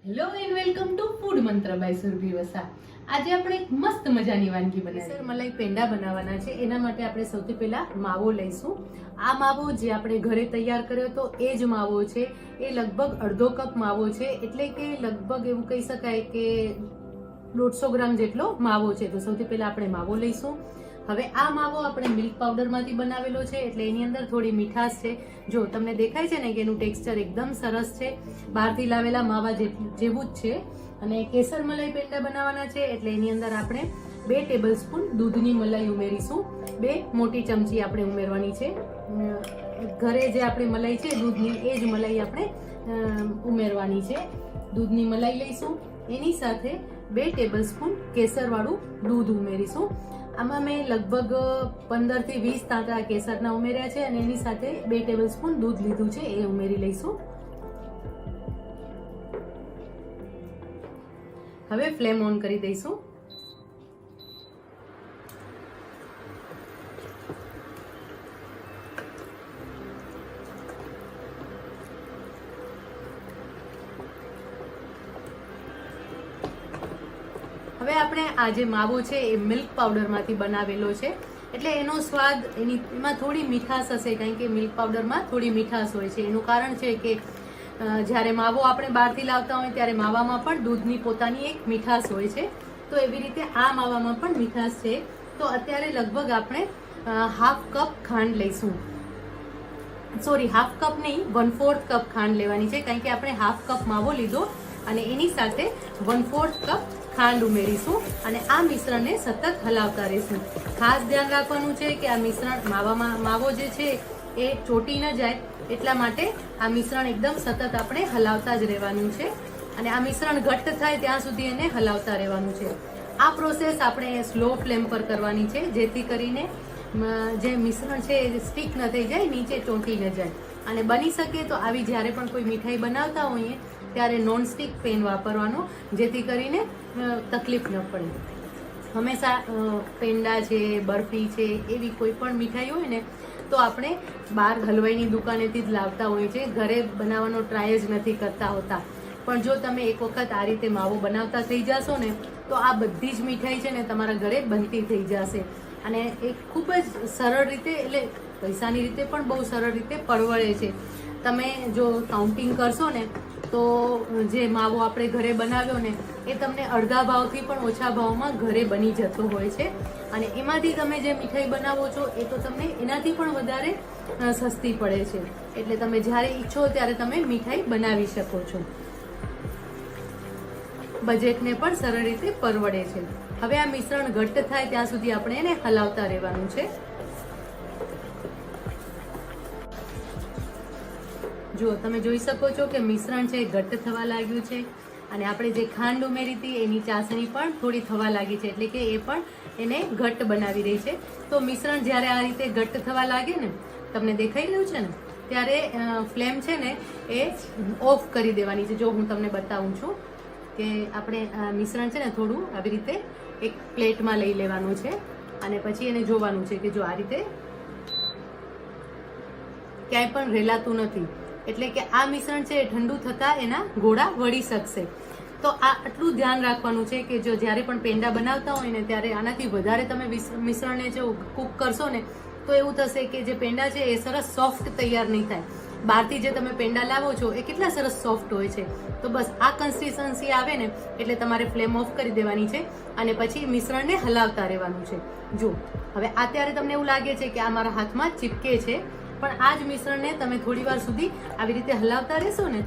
Hello and welcome to food મંત્ર by Surabhi Vasa. આજે આપણે એક મસ્ત મજાની વાનગી બનાવી મલાઈ પેંડા બનાવવાના છે। એના માટે આપણે સૌથી પહેલા માવો લઈશું। આ માવો જે આપણે ઘરે તૈયાર કર્યો તો એ જ માવો છે। એ લગભગ અડધો કપ માવો છે, એટલે કે લગભગ એવું કહી શકાય કે 150 ગ્રામ જેટલો માવો છે। તો સૌથી પહેલા આપણે માવો લઈશું। હવે આ માવો આપણે મિલ્ક પાવડરમાંથી બનાવેલો છે, એટલે એની અંદર થોડી મીઠાશ છે। જો તમને દેખાય છે ને કે એનું ટેક્સચર એકદમ સરસ છે, બહારથી લાવેલા માવા જેવું જ છે। અને કેસર મલાઈ પેંડા બનાવવાના છે, એટલે એની અંદર આપણે 2 ટેબલસ્પૂન દૂધની મલાઈ ઉમેરીશું। 2 મોટી ચમચી આપણે ઉમેરવાની છે। ઘરે જે આપણી મલાઈ છે દૂધની, એ જ મલાઈ આપણે ઉમેરવાની છે। દૂધની મલાઈ લઈશું, એની સાથે 2 ટેબલસ્પૂન કેસરવાળું દૂધ ઉમેરીશું। આમાં મેં લગભગ 15 થી 20 તાંતરા કેસરના ઉમેર્યા છે, અને એની સાથે 2 ટેબલસ્પૂન દૂધ લીધું છે, એ ઉમેરી લઈશું। હવે ફ્લેમ ઓન કરી દઈશું। હવે આપણે આ જે માવો છે એ મિલ્ક પાવડરમાંથી બનાવેલો છે, એટલે એનો સ્વાદ એમાં થોડી મીઠાશ હશે, કારણ કે મિલ્ક પાવડરમાં થોડી મીઠાશ હોય છે। એનું કારણ છે કે જ્યારે માવો આપણે બહારથી લાવતા હોય ત્યારે માવામાં પણ દૂધની પોતાની એક મીઠાશ હોય છે, તો એવી રીતે આ માવામાં પણ મીઠાશ છે। તો અત્યારે લગભગ આપણે હાફ કપ ખાંડ લઈશું, સોરી હાફ કપ નહીં, 1/4 કપ ખાંડ લેવાની છે, કારણ કે આપણે હાફ કપ માવો લીધો અને એની સાથે 1/4 કપ ખાંડ ઉમેરીશું અને આ મિશ્રણને સતત હલાવતા રહીશું। ખાસ ધ્યાન રાખવાનું છે કે આ મિશ્રણ માવો જે છે એ ચોટી ન જાય, એટલા માટે આ મિશ્રણ એકદમ સતત આપણે હલાવતા જ રહેવાનું છે, અને આ મિશ્રણ ઘટ્ટ થાય ત્યાં સુધી એને હલાવતા રહેવાનું છે। આ પ્રોસેસ આપણે સ્લો ફ્લેમ પર કરવાની છે, જેથી કરીને જે મિશ્રણ છે એ સ્ટીક ન થઈ જાય, નીચે ચોંટી ન જાય। અને બની શકે તો આવી જ્યારે પણ કોઈ મીઠાઈ બનાવતા હોઈએ ત્યારે નોનસ્ટિક પેન વાપરવાનો, જેથી કરીને તકલીફ ન પડે। હંમેશા પેંડા છે, બરફી છે, એવી કોઈ પણ મીઠાઈ હોય ને તો આપણે બહાર હલવાઈની દુકાનેથી જ લાવતા હોઈએ છીએ, ઘરે બનાવવાનો ટ્રાય જ નથી કરતા હોતા। પણ જો તમે એક વખત આ રીતે માવો બનાવતા થઈ જશો ને તો આ બધી જ મીઠાઈ છે ને તમારા ઘરે બનતી થઈ જશે, અને એ ખૂબ જ સરળ રીતે, એટલે પૈસાની રીતે પણ બહુ સરળ રીતે પરવડે છે। તમે જો કાઉન્ટિંગ કરશો ને તો જે માવો આપણે ઘરે બનાવ્યો ને એ તમને અડધા ભાવથી પણ ઓછા ભાવમાં ઘરે બની જતો હોય છે, અને એમાંથી તમે જે મીઠાઈ બનાવો છો એ તો તમને એનાથી પણ વધારે સસ્તી પડે છે, એટલે તમે જ્યારે ઈચ્છો ત્યારે તમે મીઠાઈ બનાવી શકો છો। બજેટને પણ સરળ રીતે પરવડે છે। હવે આ મિશ્રણ ઘટ્ટ થાય ત્યાં સુધી આપણે એને હલાવતા રહેવાનું છે। જો તમે જોઈ શકો છો કે મિશ્રણ છે ઘટ્ટ થવા લાગ્યું છે, અને આપણે જે ખાંડ ઉમેરી હતી એની ચાસણી પણ થોડી થવા લાગી છે, એટલે કે એ પણ એને ઘટ્ટ બનાવી રહી છે। તો મિશ્રણ જ્યારે આ રીતે ઘટ્ટ થવા લાગે ને, તમને દેખાઈ રહ્યું છે ને, ત્યારે ફ્લેમ છે ને એ ઓફ કરી દેવાની છે। જો હું તમને બતાવું છું કે આપણે મિશ્રણ છે ને થોડું આવી રીતે એક પ્લેટમાં લઈ લેવાનું છે, અને પછી એને જોવાનું છે કે જો આ રીતે ક્યાંય પણ રેલાતું નથી, એટલે કે આ મિશ્રણ છે ઠંડુ થતા એના ગોળા વળી શકશે। તો આ આટલું ધ્યાન રાખવાનું છે કે જો જ્યારે પણ પેંડા બનાવતા હોય ને ત્યારે આનાથી વધારે તમે મિશ્રણને જો કૂક કરશો ને તો એવું થશે કે જે પેંડા છે એ સરસ સોફ્ટ તૈયાર નહીં થાય। બહારથી જે તમે પેંડા લાવો છો એ કેટલા સરસ સોફ્ટ હોય છે, તો બસ આ કન્સિસ્ટન્સી આવે ને એટલે તમારે ફ્લેમ ઓફ કરી દેવાની છે, અને પછી મિશ્રણને હલાવતા રહેવાનું છે। જો હવે અત્યારે તમને એવું લાગે છે કે આ મારા હાથમાં ચીપકે છે, પણ આ જ મિશ્રણને તમે થોડી વાર સુધી આવી રીતે હલાવતા રહેશો ને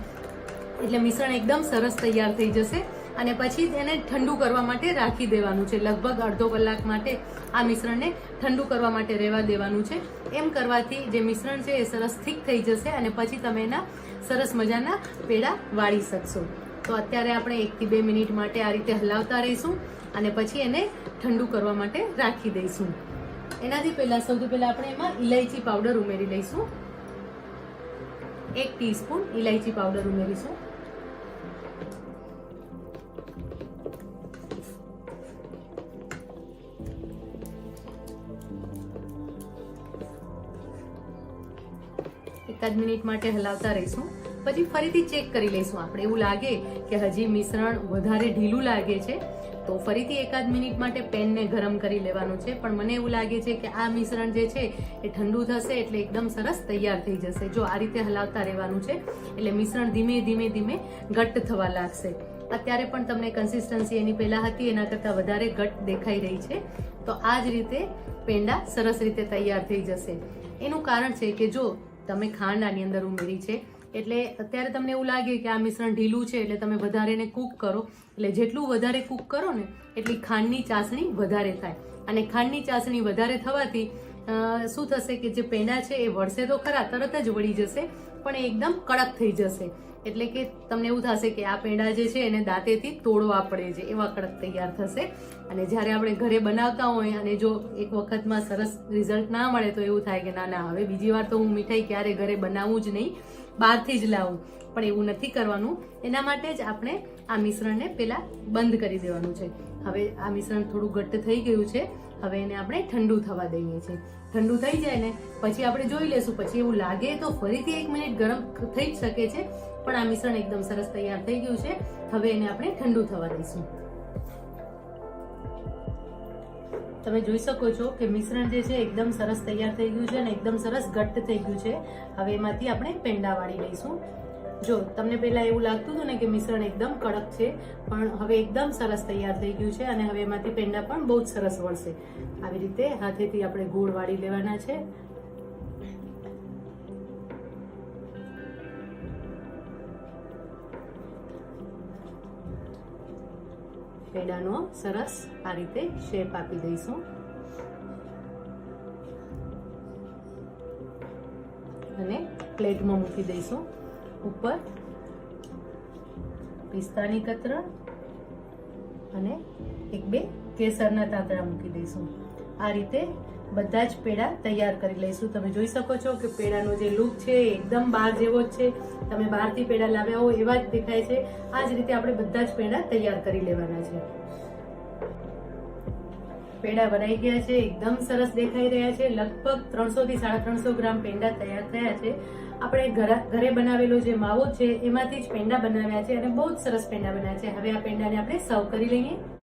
એટલે મિશ્રણ એકદમ સરસ તૈયાર થઈ જશે, અને પછી એને ઠંડુ કરવા માટે રાખી દેવાનું છે। લગભગ અડધો કલાક માટે આ મિશ્રણને ઠંડુ કરવા માટે રહેવા દેવાનું છે। એમ કરવાથી જે મિશ્રણ છે એ સરસ થીક થઈ જશે, અને પછી તમે એના સરસ મજાના પેડા વાળી શકશો। તો અત્યારે આપણે 1 થી 2 મિનિટ માટે આ રીતે હલાવતા રહીશું, અને પછી એને ઠંડુ કરવા માટે રાખી દઈશું। એનાથી પહેલા સૌથી પહેલા આપણે એમાં ઇલાયચી પાવડર ઉમેરી લઈશું। 1 ટીસ્પૂન ઇલાયચી પાવડર ઉમેરીશું। એકાદ મિનિટ માટે હલાવતા રહીશું। પછી ફરીથી ચેક કરી લઈશું. આપણે એવું લાગે કે હજી મિશ્રણ વધારે ઢીલું લાગે છે તો ફરીથી એકાદ મિનિટ માટે પેનને ગરમ કરી લેવાનું છે. પણ મને એવું લાગે છે કે આ મિશ્રણ જે છે એ ઠંડુ થશે એટલે એકદમ સરસ તૈયાર થઈ જશે. જો આ રીતે હલાવતા રહેવાનું છે એટલે મિશ્રણ ધીમે ધીમે ધીમે ઘટ્ટ થવા લાગશે. અત્યારે પણ તમને કન્સિસ્ટન્સી એની પહેલા હતી એના કરતાં વધારે ઘટ્ટ દેખાઈ રહી છે. તો આ જ રીતે પેંડા સરસ રીતે તૈયાર થઈ જશે. એનું કારણ છે કે જો તમે ખાંડ આની અંદર ઉમેરી છે એટલે અત્યારે તમને એવું લાગે કે આ મિશ્રણ ઢીલું છે એટલે તમે વધારે એને કૂક કરો. એટલે જેટલું વધારે કૂક કરો ને એટલી ખાંડની ચાસણી વધારે થાય. અને ખાંડની ચાસણી વધારે થવાથી શું થશે કે જે પેંડા છે એ વળશે તો ખરા, તરત જ વળી જશે, પણ એ એકદમ કડક થઈ જશે. એટલે કે તમને એવું થશે કે આ પેંડા જે છે એને દાંતેથી તોડવા પડે છે, એવા કડક તૈયાર થશે. અને જ્યારે આપણે ઘરે બનાવતા હોય અને જો એક વખતમાં સરસ રિઝલ્ટ ના મળે તો એવું થાય કે ના ના હવે બીજી વાર તો હું મીઠાઈ ક્યારે ઘરે બનાવવું જ નહીં, બહારથી જ લાવું. પણ એવું નથી કરવાનું. એના માટે જ આપણે આ મિશ્રણને પહેલા બંધ કરી દેવાનું છે. હવે આ મિશ્રણ થોડું ઘટ્ટ થઈ ગયું છે. હવે એને આપણે ઠંડુ થવા દઈએ છીએ. ઠંડુ થઈ જાય ને પછી આપણે જોઈ લેશું. પછી એવું લાગે તો ફરીથી 1 મિનિટ ગરમ થઈ જ શકે છે. પણ આ મિશ્રણ એકદમ સરસ તૈયાર થઈ ગયું છે. હવે એને આપણે ઠંડુ થવા દઈશું. તમે જોઈ શકો છો કે મિશ્રણ જે છે એકદમ સરસ તૈયાર થઈ ગયું છે અને એકદમ સરસ ઘટ્ટ થઈ ગયું છે. હવે એમાંથી આપણે પેંડા વાળી લઈશું. જો તમને પહેલા એવું લાગતું હતું ને કે મિશ્રણ એકદમ કડક છે, પણ હવે એકદમ સરસ તૈયાર થઈ ગયું છે અને હવે એમાંથી પેંડા પણ બહુ જ સરસ વળશે. આવી રીતે હાથેથી આપણે ગોળ વાળી લેવાના છે. પેંડાનો સરસ આ રીતે શેપ આપી દઈશું અને પ્લેટમાં મૂકી દઈશું. ઉપર પિસ્તાની કતરણ અને 1-2 કેસરના તાંતણા મૂકી દઈશું. આ રીતે બધા જ પેડા તૈયાર કરી લઈશું. તમે જોઈ શકો છો કે પેડાનો જે લુક છે એકદમ બહાર જેવો જ છે. તમે બહારથી પેડા લાવ્યા હો એવા જ દેખાય છે. આ જ રીતે આપણે બધા જ પેડા તૈયાર કરી લેવાના છે. પેડા બનાવી ગયા છે, એકદમ સરસ દેખાઈ રહ્યા છે. લગભગ 300 થી 350 ગ્રામ પેંડા તૈયાર થયા છે. આપણે ઘરે બનાવેલો જે માવો છે એમાંથી જ પેંડા બનાવ્યા છે અને બહુ જ સરસ પેંડા બનાવ્યા છે. હવે આ પેંડાને આપણે સર્વ કરી લઈએ.